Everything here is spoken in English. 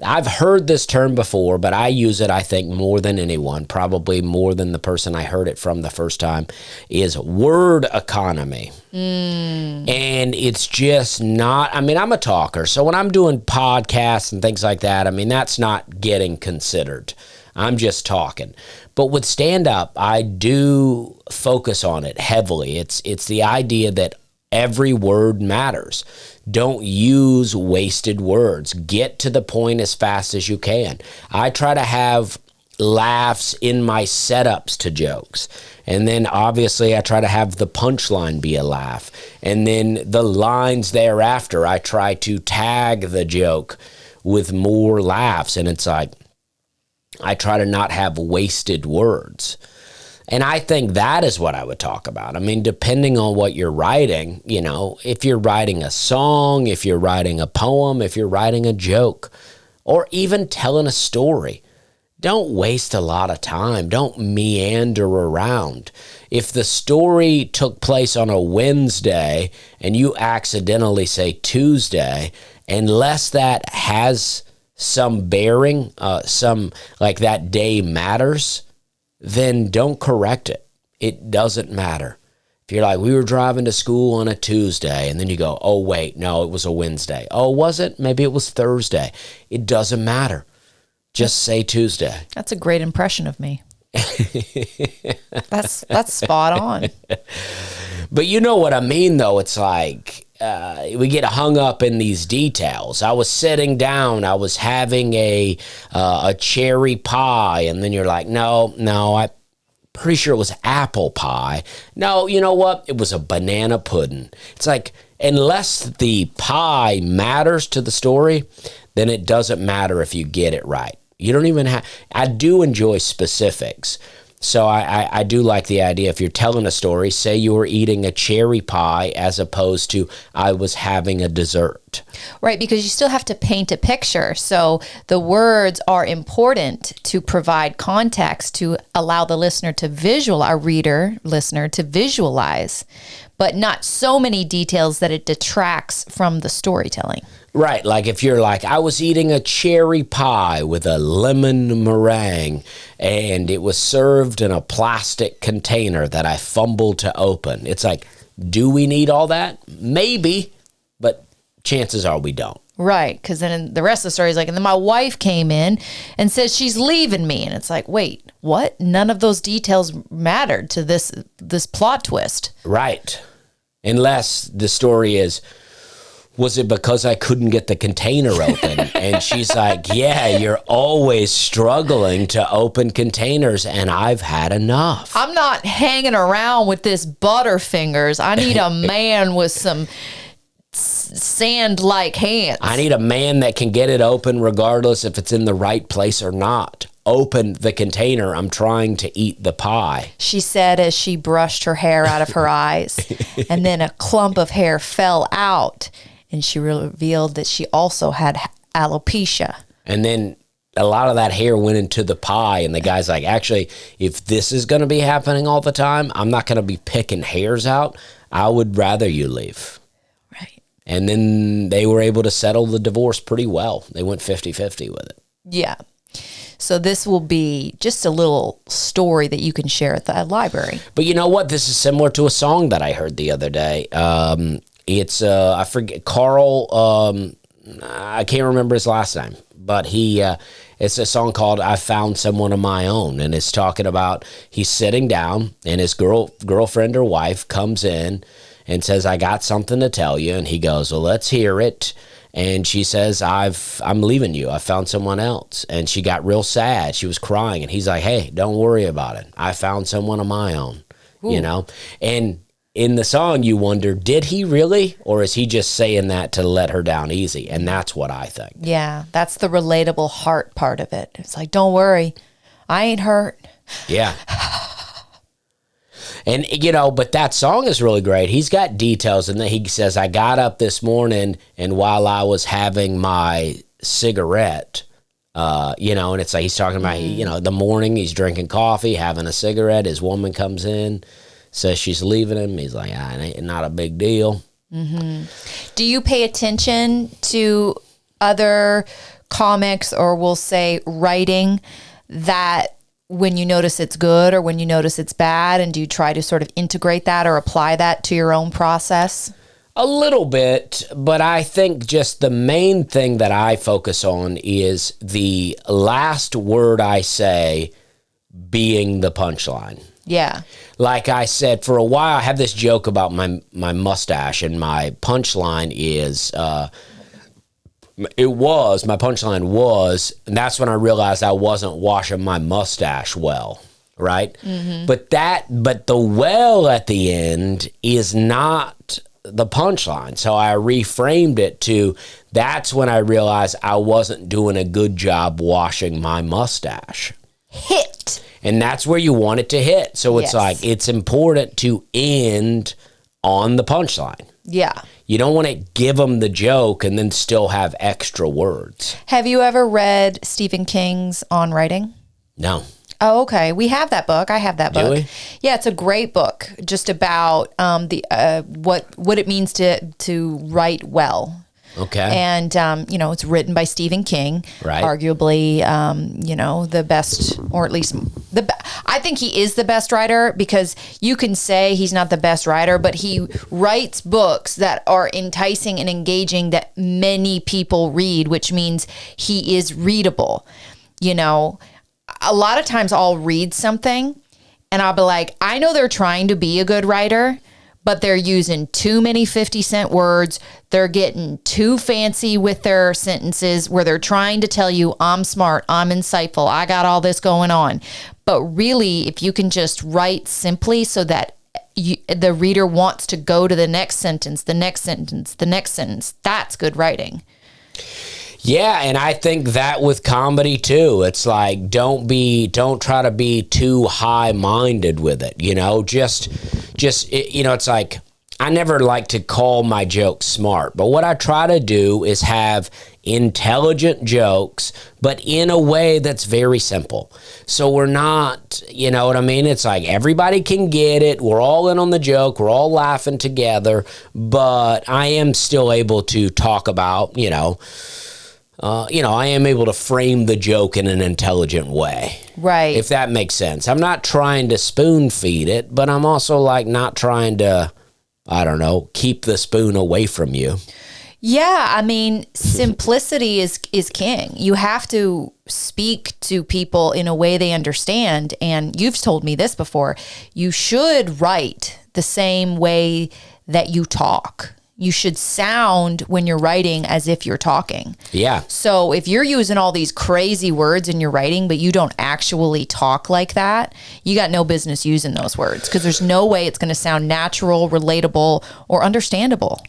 I've heard this term before, but I use it, I think, more than anyone, probably more than the person I heard it from the first time, is word economy. And it's just not, I mean, I'm a talker. So when I'm doing podcasts and things like that, I mean, that's not getting considered. I'm just talking. But with stand-up, I do focus on it heavily. It's the idea that every word matters. Don't use wasted words. Get to the point as fast as you can. I try to have laughs in my setups to jokes. And then obviously I try to have the punchline be a laugh. And then the lines thereafter, I try to tag the joke with more laughs. And it's like, I try to not have wasted words. And I think that is what I would talk about. I mean, depending on what you're writing, you know, if you're writing a song, if you're writing a poem, if you're writing a joke, or even telling a story, don't waste a lot of time. Don't meander around. If the story took place on a Wednesday and you accidentally say Tuesday, unless that has some bearing, some like that day matters, then don't correct it. It doesn't matter. If you're like, we were driving to school on a Tuesday, and then you go, oh, wait, no, it was a Wednesday. Oh, was it? Maybe it was Thursday. It doesn't matter. Just say Tuesday. That's a great impression of me. That's spot on. But you know what I mean, though? It's like we get hung up in these details. I was sitting down. I was having a cherry pie, and then you're like, no, I'm pretty sure it was apple pie. No, you know what? It was a banana pudding. It's like, unless the pie matters to the story, then it doesn't matter if you get it right. You don't even have, I do enjoy specifics. So I do like the idea, if you're telling a story, say you were eating a cherry pie as opposed to I was having a dessert. Right, because you still have to paint a picture. So the words are important to provide context, to allow the listener to listener to visualize, but not so many details that it detracts from the storytelling. Right, like if you're like, I was eating a cherry pie with a lemon meringue, and it was served in a plastic container that I fumbled to open. It's like, do we need all that? Maybe, but chances are we don't. Right, because then the rest of the story is like, and then my wife came in and says she's leaving me. And it's like, wait, what? None of those details mattered to this plot twist. Right, unless the story is, was it because I couldn't get the container open? And she's like, yeah, you're always struggling to open containers, and I've had enough. I'm not hanging around with this Butterfingers. I need a man with some sand-like hands. I need a man that can get it open regardless if it's in the right place or not. Open the container. I'm trying to eat the pie. She said as she brushed her hair out of her eyes, and then a clump of hair fell out. And she revealed that she also had alopecia. And then a lot of that hair went into the pie. And the guy's like, actually, if this is going to be happening all the time, I'm not going to be picking hairs out. I would rather you leave. Right. And then they were able to settle the divorce pretty well. They went 50-50 with it. Yeah. So this will be just a little story that you can share at the library. But you know what? This is similar to a song that I heard the other day. It's, I forget, Carl, I can't remember his last name, but it's a song called I Found Someone of My Own, and it's talking about he's sitting down, and his girlfriend or wife comes in and says, I got something to tell you, and he goes, well, let's hear it, and she says, I'm leaving you, I found someone else, and she got real sad, she was crying, and he's like, hey, don't worry about it, I found someone of my own, you know, and in the song, you wonder, did he really? Or is he just saying that to let her down easy? And that's what I think. Yeah, that's the relatable heart part of it. It's like, don't worry, I ain't hurt. Yeah. And, you know, but that song is really great. He's got details in that. He says, I got up this morning, and while I was having my cigarette, you know, and it's like he's talking about, you know, the morning he's drinking coffee, having a cigarette. His woman comes in, says she's leaving him. He's like, not a big deal. Mm-hmm. Do you pay attention to other comics, or we'll say writing, that when you notice it's good or when you notice it's bad, and do you try to sort of integrate that or apply that to your own process? A little bit, but I think just the main thing that I focus on is the last word I say being the punchline. Yeah. Like I said, for a while, I have this joke about my mustache, and my punchline is, my punchline was, and that's when I realized I wasn't washing my mustache well, right? Mm-hmm. But the well at the end is not the punchline. So I reframed it to, that's when I realized I wasn't doing a good job washing my mustache. Hit. And that's where you want it to hit. So it's like, it's important to end on the punchline. Yeah. You don't want to give them the joke and then still have extra words. Have you ever read Stephen King's On Writing? No. Oh, okay. We have that book. I have that book. Do we? Yeah, it's a great book, just about what it means to write well. Okay. And, it's written by Stephen King, right. Arguably, the best, or at least I think he is the best writer, because you can say he's not the best writer, but he writes books that are enticing and engaging that many people read, which means he is readable. A lot of times I'll read something and I'll be like, I know they're trying to be a good writer, but they're using too many 50-cent words. They're getting too fancy with their sentences, where they're trying to tell you, I'm smart, I'm insightful, I got all this going on. But really, if you can just write simply so that the reader wants to go to the next sentence, the next sentence, the next sentence, that's good writing. Yeah, and I think that with comedy too, it's like, don't try to be too high-minded with it, it's like, I never like to call my jokes smart, but what I try to do is have intelligent jokes, but in a way that's very simple. So we're not, you know what I mean? It's like, everybody can get it. We're all in on the joke. We're all laughing together, but I am still able to talk about, I am able to frame the joke in an intelligent way. Right. If that makes sense. I'm not trying to spoon feed it, but I'm also like not trying to, keep the spoon away from you. Yeah, simplicity is king. You have to speak to people in a way they understand. And you've told me this before. You should write the same way that you talk. You should sound, when you're writing, as if you're talking. Yeah. So if you're using all these crazy words in your writing, but you don't actually talk like that, you got no business using those words, because there's no way it's going to sound natural, relatable, or understandable.